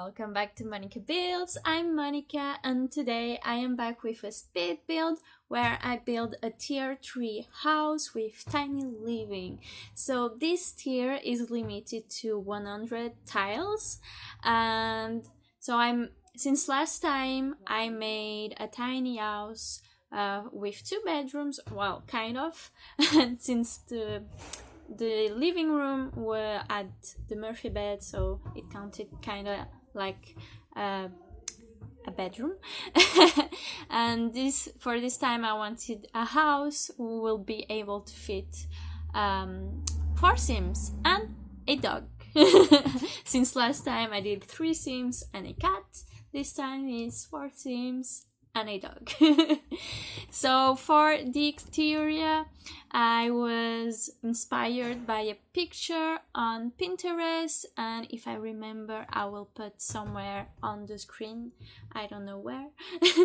welcome back to Monicabuilds. I'm Monica and today I am back with a speed build where I build a tier 3 house with tiny living. So this tier is limited to 100 tiles, and so since last time I made a tiny house with 2 bedrooms, well, kind of, and since the living room were at the Murphy bed, so it counted kind of like a bedroom. And for this time I wanted a house who will be able to fit 4 Sims and a dog. Since last time I did 3 Sims and a cat, this time is 4 Sims and a dog. So for the exterior, I was inspired by a picture on Pinterest, and if I remember I will put somewhere on the screen, I don't know where,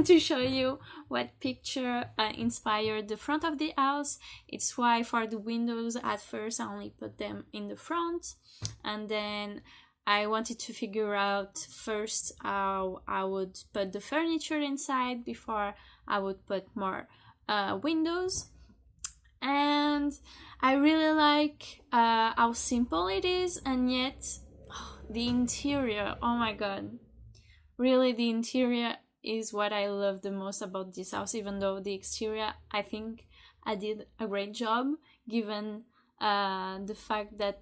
to show you what picture inspired the front of the house. It's why for the windows at first I only put them in the front, and then I wanted to figure out first how I would put the furniture inside before I would put more windows. And I really like how simple it is, and yet the interior, oh my god, really the interior is what I love the most about this house, even though the exterior I think I did a great job, given the fact that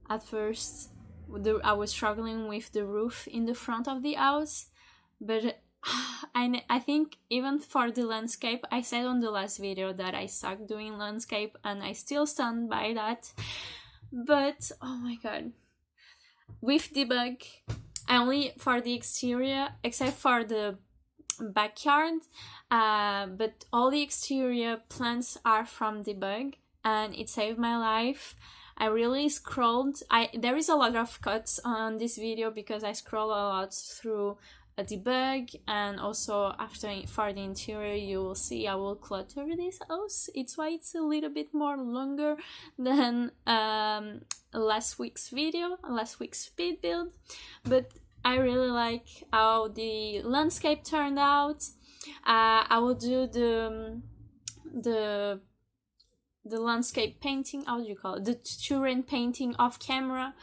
at first I was struggling with the roof in the front of the house. But I think even for the landscape, I said on the last video that I suck doing landscape, and I still stand by that. But oh my god, with debug, I only for the exterior, except for the backyard, but all the exterior plants are from debug, and it saved my life. I really scrolled. There is a lot of cuts on this video because I scroll a lot through a debug, and also for the interior you will see I will clutter this house. It's why it's a little bit more longer than last week's speed build. But I really like how the landscape turned out. I will do the landscape painting, how do you call it, the terrain painting off camera,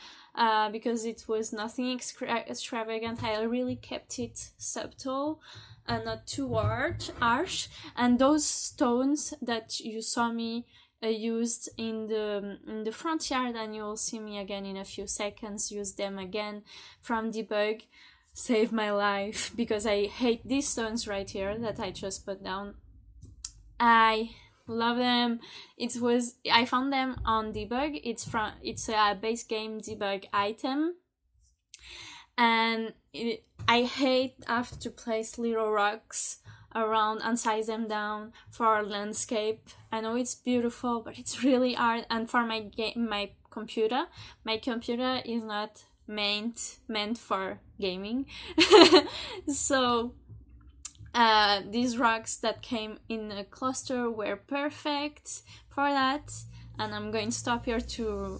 because it was nothing extravagant. I really kept it subtle and not too harsh. And those stones that you saw me used in the front yard, and you will see me again in a few seconds use them again from debug, saved my life, because I hate these stones right here that I just put down. I love them. I found them on debug. It's a base game debug item, and I hate after to place little rocks around and size them down for landscape. I know it's beautiful, but it's really hard. And for my computer is not meant for gaming. So these rocks that came in a cluster were perfect for that, and I'm going to stop here to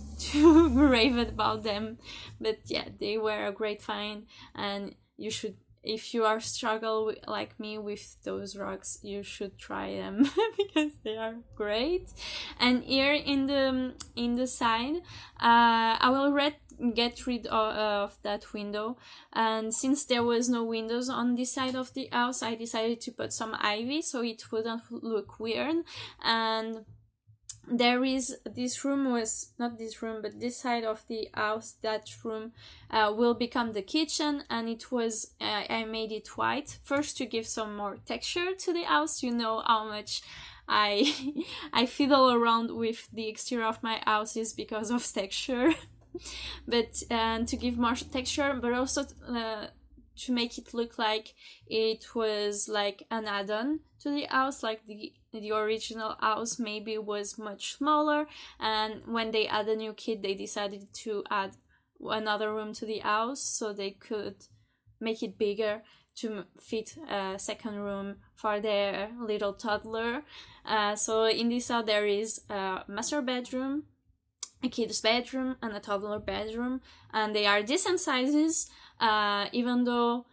rave about them. But yeah, they were a great find, and you should, if you are struggle like me with those rocks, you should try them because they are great. And here in the side, I will get rid of that window, and since there was no windows on this side of the house, I decided to put some ivy so it wouldn't look weird. And there is this room, was not this room but this side of the house, that room will become the kitchen, and it was I made it white first to give some more texture to the house. You know how much I fiddle around with the exterior of my houses because of texture. But to give more texture, but also to make it look like it was like an add-on to the house, like the original house maybe was much smaller, and when they add a new kid they decided to add another room to the house so they could make it bigger to fit a second room for their little toddler. So in this house there is a master bedroom, a kid's bedroom, and a toddler bedroom, and they are decent sizes. even though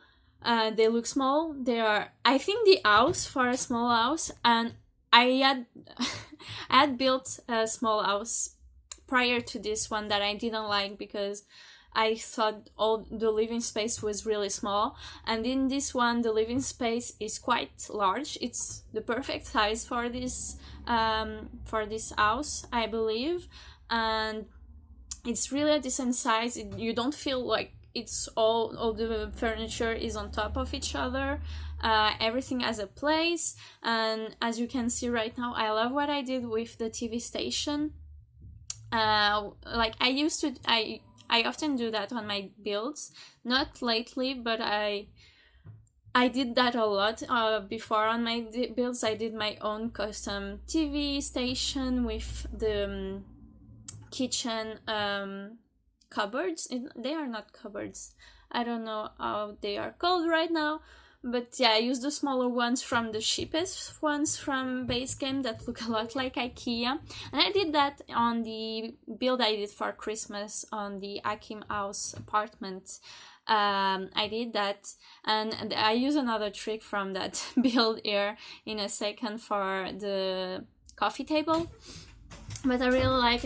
they look small. They are, I think, the house for a small house, and I had I had built a small house prior to this one that I didn't like because I thought all the living space was really small, and in this one the living space is quite large. It's the perfect size for this house, I believe, and it's really a decent size. You don't feel like it's all the furniture is on top of each other. Everything has a place, and as you can see right now, I love what I did with the TV station. Like I often do that on my builds, not lately, but I did that a lot before on my builds. I did my own custom TV station with the kitchen cupboards. They are not cupboards, I don't know how they are called right now, but yeah, I used the smaller ones from the cheapest ones from Basecamp that look a lot like IKEA, and I did that on the build I did for Christmas on the Akim House apartment. I did that, and I use another trick from that build here in a second for the coffee table. But I really like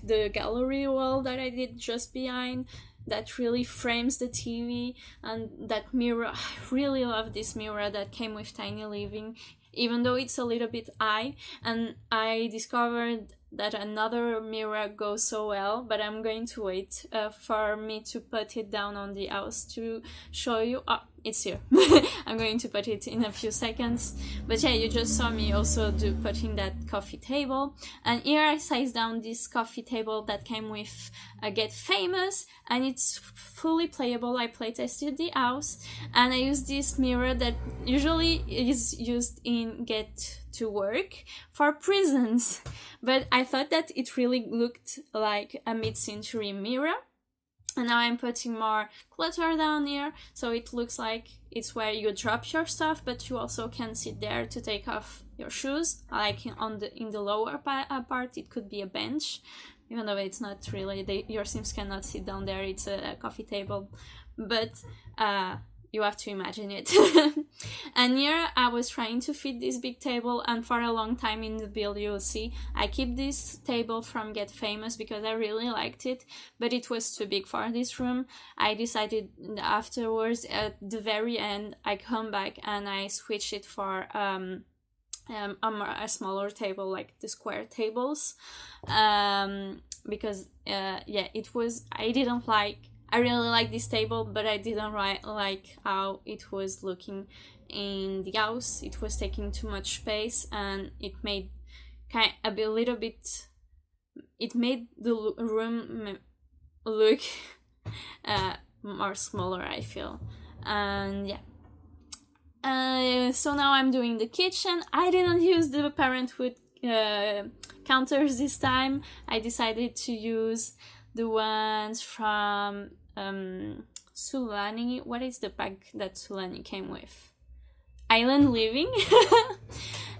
the gallery wall that I did just behind, that really frames the TV, and that mirror. I really love this mirror that came with Tiny Living, even though it's a little bit high, and I discovered that another mirror goes so well, but I'm going to wait for me to put it down on the house to show you. Oh, it's here. I'm going to put it in a few seconds, but yeah, you just saw me also putting that coffee table, and here I sized down this coffee table that came with Get Famous, and it's fully playable. I play tested the house, and I used this mirror that usually is used in Get to Work for prisons, but I thought that it really looked like a mid-century mirror. And now I'm putting more clutter down here, so it looks like it's where you drop your stuff, but you also can sit there to take off your shoes. Like in the lower part, it could be a bench, even though it's not really. Your Sims cannot sit down there. It's a coffee table, but you have to imagine it. And here I was trying to fit this big table, and for a long time in the build you'll see I keep this table from Get Famous because I really liked it, but it was too big for this room. I decided afterwards, at the very end, I come back and I switch it for a smaller table, like the square tables, because I really like this table, but I didn't like how it was looking in the house. It was taking too much space, and it made it made the room look more smaller, I feel. And yeah. So now I'm doing the kitchen. I didn't use the Parenthood counters this time. I decided to use the ones from Sulani. What is the bag that Sulani came with? Island Living.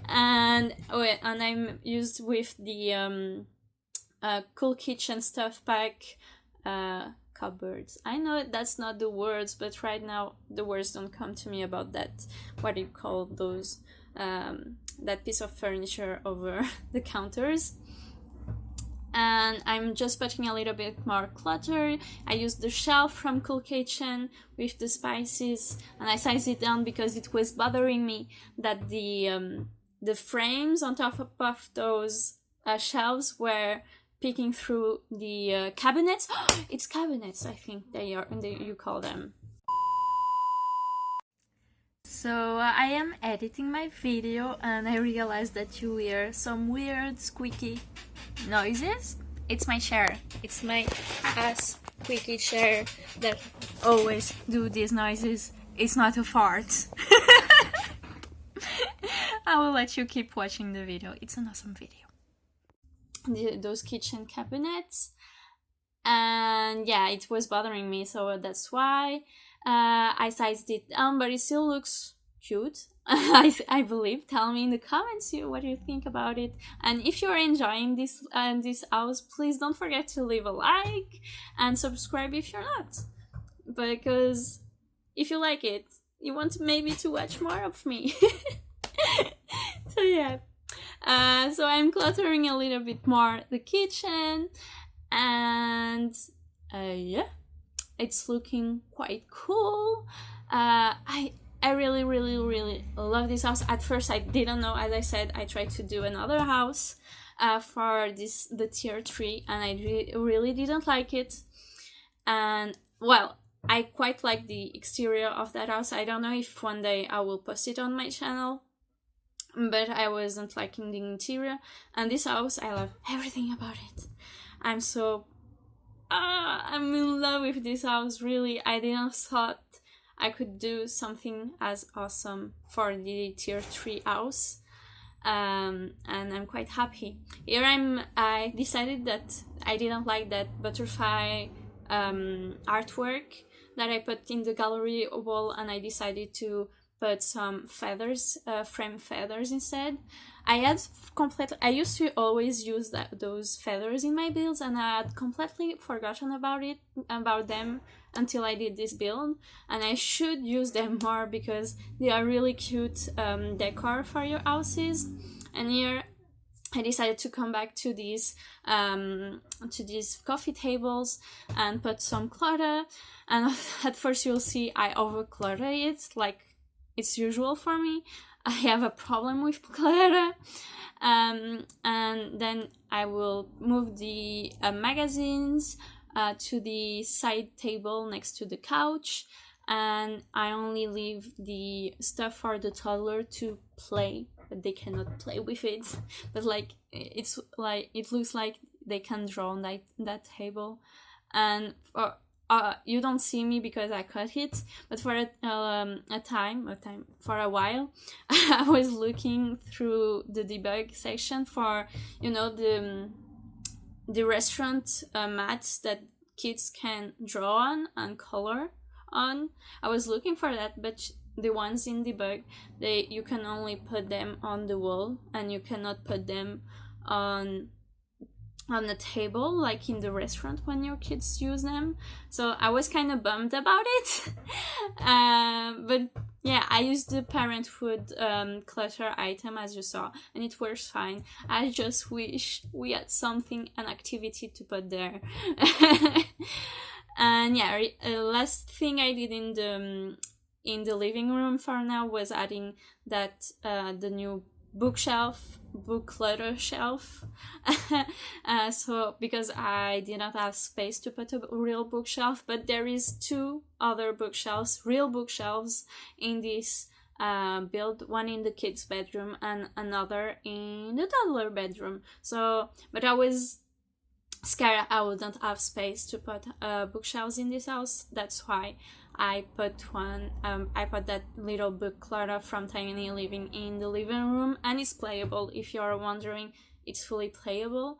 and I'm used with the Cool Kitchen stuff pack cupboards. I know that's not the words, but right now the words don't come to me about that. What do you call those? That piece of furniture over the counters. And I'm just putting a little bit more clutter. I used the shelf from Cool Kitchen with the spices, and I sized it down because it was bothering me that the frames on top of those shelves were peeking through the cabinets. It's cabinets, I think you call them. So I am editing my video, and I realized that you hear some weird squeaky noises. It's my chair. It's my squeaky chair that always do these noises. It's not a fart. I will let you keep watching the video. It's an awesome video. Those kitchen cabinets. And yeah, it was bothering me, so that's why I sized it down, but it still looks cute. I believe. Tell me in the comments what you think about it, and if you're enjoying this house, please don't forget to leave a like and subscribe if you're not. because if you like it, you want maybe to watch more of me. So yeah. So I'm cluttering a little bit more the kitchen, and yeah, it's looking quite cool. I really, really, really love this house. At first, I didn't know. As I said, I tried to do another house for the tier 3, and I really didn't like it. And well, I quite like the exterior of that house. I don't know if one day I will post it on my channel, but I wasn't liking the interior. And this house, I love everything about it. I'm in love with this house, really. I didn't thought I could do something as awesome for the tier 3 house. And I'm quite happy. Here I decided that I didn't like that butterfly artwork that I put in the gallery wall, and I decided to put some feathers, frame feathers instead. I used to always use those feathers in my builds, and I had completely forgotten about them until I did this build, and I should use them more because they are really cute decor for your houses. And here I decided to come back to these coffee tables and put some clutter. And at first you'll see I over clutter it, like it's usual for me. I have a problem with clutter. And then I will move the magazines to the side table next to the couch, and I only leave the stuff for the toddler to play, but they cannot play with it. But it looks like they can draw on that table. And you don't see me because I cut it, but for for a while, I was looking through the debug section for, the restaurant mats that kids can draw on and color on. I was looking for that, but the ones in debug, you can only put them on the wall, and you cannot put them on the table like in the restaurant when your kids use them. So I was kind of bummed about it. But yeah, I used the parenthood clutter item, as you saw, and it works fine. I just wish we had an activity to put there. And yeah, last thing I did in the living room for now was adding that the new book clutter shelf. So because I did not have space to put a real bookshelf, but there is 2 other real bookshelves in this build, one in the kids' bedroom and another in the toddler bedroom. So, but I was scared I wouldn't have space to put bookshelves in this house. That's why I put that little book clutter from Tiny Living in the living room, and it's playable. If you're wondering, it's fully playable.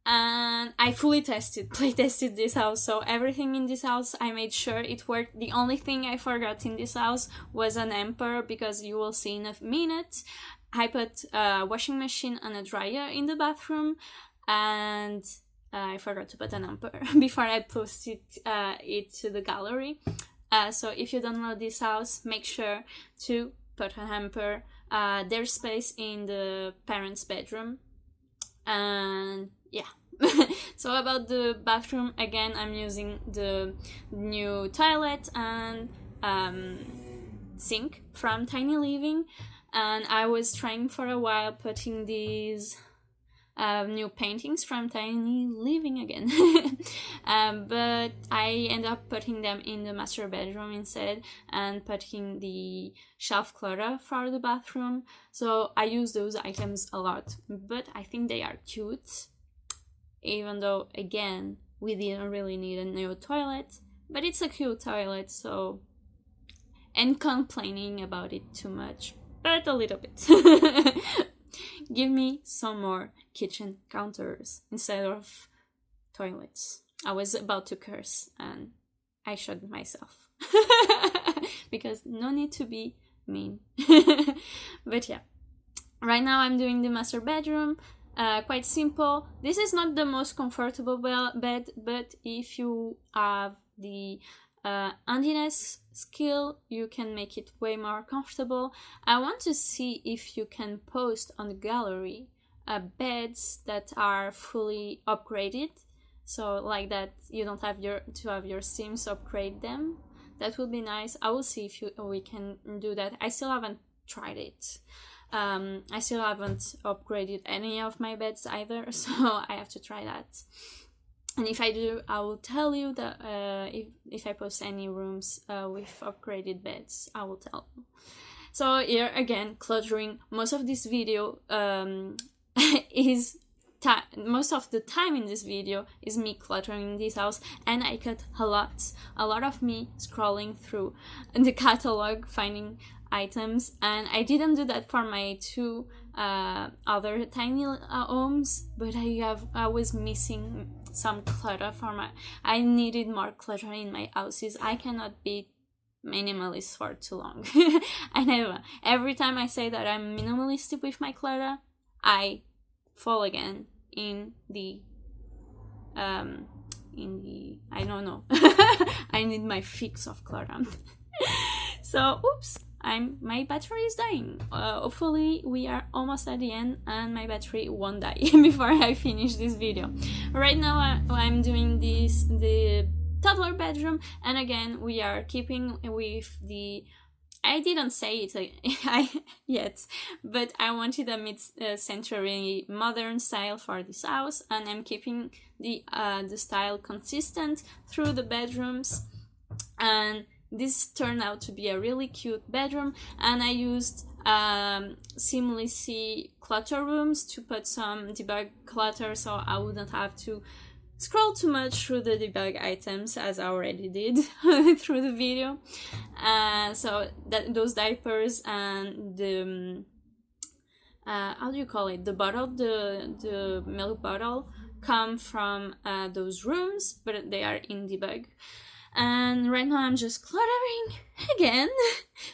And I play tested this house, so everything in this house I made sure it worked. The only thing I forgot in this house was an amper, because you will see in a minute. I put a washing machine and a dryer in the bathroom, and I forgot to put an amper before I posted it to the gallery. So if you don't know this house, make sure to put a hamper. There's space in the parents' bedroom. And yeah. So about the bathroom, again, I'm using the new toilet and sink from Tiny Living. And I was trying for a while putting these new paintings from Tiny Living again. But I end up putting them in the master bedroom instead, and putting the shelf clutter for the bathroom. So I use those items a lot, but I think they are cute, even though, again, we didn't really need a new toilet, but it's a cute toilet, so, and complaining about it too much, but a little bit. Give me some more kitchen counters instead of toilets. I was about to curse and I shut myself. Because no need to be mean. But yeah. Right now I'm doing the master bedroom. Quite simple. This is not the most comfortable bed, but if you have the handiness skill, you can make it way more comfortable. I want to see if you can post on the gallery beds that are fully upgraded, so like that you don't have to have your Sims upgrade them. That would be nice. I will see if we can do that. I still haven't tried it. I still haven't upgraded any of my beds either, so I have to try that. And if I do, I will tell you that if I post any rooms with upgraded beds, I will tell you. So here again, cluttering. Most of this video most of the time in this video is me cluttering this house, and I cut a lot of me scrolling through the catalog, finding items, and I didn't do that for my two other tiny homes, but I was missing some clutter I needed more clutter in my houses. I cannot be minimalist for too long. I never. Every time I say that I'm minimalistic with my clutter, I fall again in the I don't know. I need my fix of clutter. So oops, my battery is dying. Hopefully we are almost at the end and my battery won't die before I finish this video. Right now I'm doing the toddler bedroom, and again we are keeping with the, I didn't say it yet, but I wanted a mid-century modern style for this house, and I'm keeping the style consistent through the bedrooms. And this turned out to be a really cute bedroom, and I used seamlessly clutter rooms to put some debug clutter, so I wouldn't have to scroll too much through the debug items as I already did through the video. So those diapers and the how do you call it, the bottle, the milk bottle, come from those rooms, but they are in debug. And right now I'm just cluttering again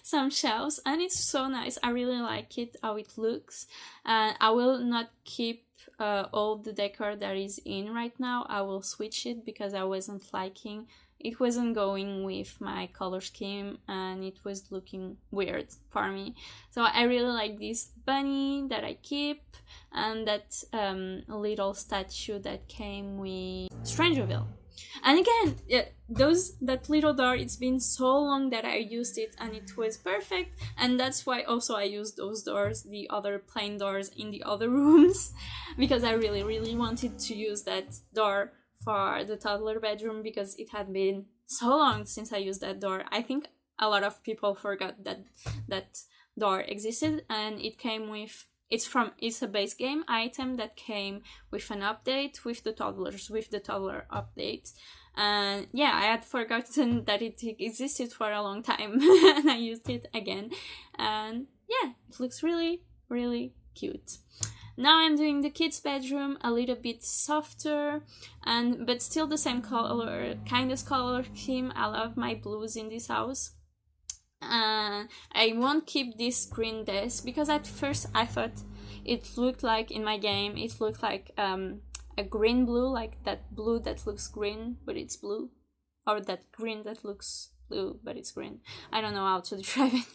some shelves, and it's so nice. I really like it how it looks. I will not keep all the decor that is in right now. I will switch it because I wasn't liking it, wasn't going with my color scheme, and it was looking weird for me. So I really like this bunny that I keep, and that little statue that came with Strangerville. And again, that little door, it's been so long that I used it and it was perfect, and that's why also I used those doors, the other plain doors in the other rooms, because I really wanted to use that door for the toddler bedroom, because it had been so long since I used that door. I think a lot of people forgot that door existed, and it came with, it's a base game item that came with an update with the toddler update. And yeah, I had forgotten that it existed for a long time and I used it again, and yeah, it looks really cute. Now I'm doing the kids' bedroom, a little bit softer, but still the same color scheme. I love my blues in this house. I won't keep this green desk because at first I thought it looked like, in my game, it looked like a green blue, like that blue that looks green but it's blue, or that green that looks blue but it's green. I don't know how to describe it.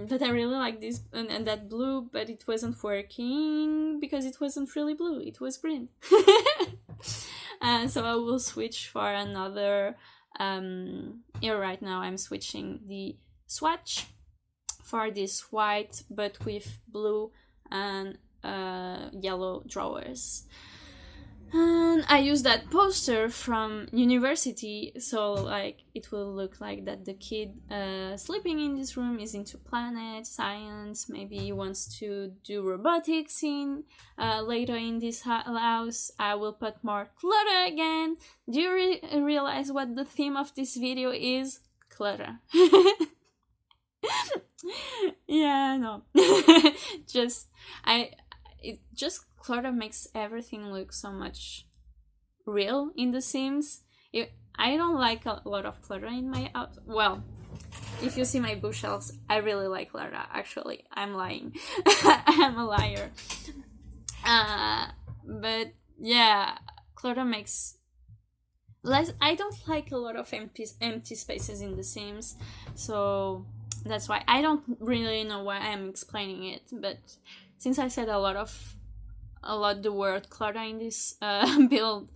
But I really like this and that blue, but it wasn't working because it wasn't really blue, it was green. So I will switch for another. Here right now I'm switching the swatch for this white but with blue and yellow drawers. And I use that poster from university, so like it will look like that the kid sleeping in this room is into planet science, maybe he wants to do robotics in later in this house. I will put more clutter again. Do you realize what the theme of this video is? Clutter. Yeah, no. Just clutter makes everything look so much real in The Sims. I don't like a lot of clutter in my house. Well, if you see my bookshelves, I really like clutter. Actually, I'm lying. I'm a liar. But yeah, clutter makes I don't like a lot of empty spaces in The Sims, so that's why I don't really know why I'm explaining it. But since I said a lot the word clutter in this build,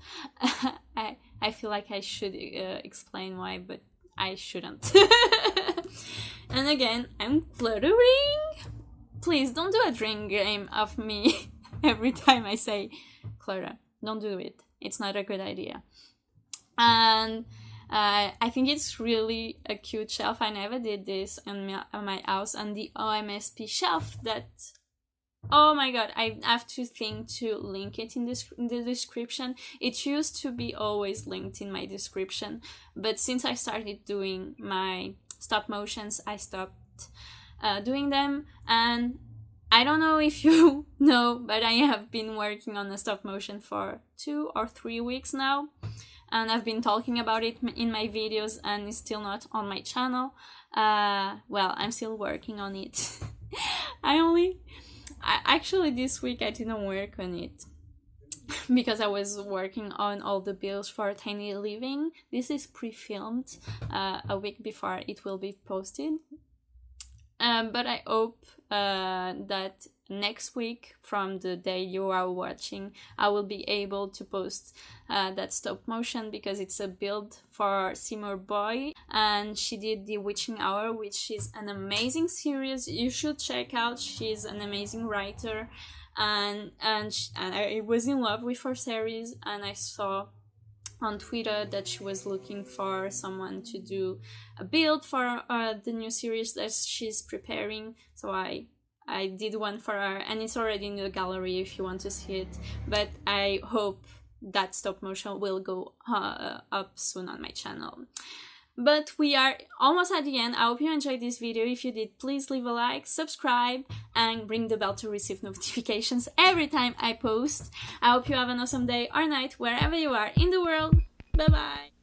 I feel like I should explain why, but I shouldn't. And again, I'm cluttering. Please don't do a drawing game of me every time I say clutter. Don't do it. It's not a good idea. And I think it's really a cute shelf. I never did this on my house, and the OMSP shelf that, oh my god, I have to think to link it in the description. It used to be always linked in my description, but since I started doing my stop motions, I stopped doing them. And I don't know if you know, but I have been working on a stop motion for 2 or 3 weeks now, and I've been talking about it in my videos, and it's still not on my channel. Well, I'm still working on it. Actually this week I didn't work on it because I was working on all the builds for Tiny Living. This is pre-filmed a week before it will be posted. But I hope that next week, from the day you are watching, I will be able to post that stop motion, because it's a build for Seymour Boy, and she did The Witching Hour, which is an amazing series. You should check out. She's an amazing writer, and I was in love with her series, and I saw on Twitter that she was looking for someone to do a build for the new series that she's preparing. So I did one for her, and it's already in the gallery if you want to see it. But I hope that stop motion will go up soon on my channel. But we are almost at the end. I hope you enjoyed this video. If you did, please leave a like, subscribe, and ring the bell to receive notifications every time I post. I hope you have an awesome day or night wherever you are in the world. Bye bye!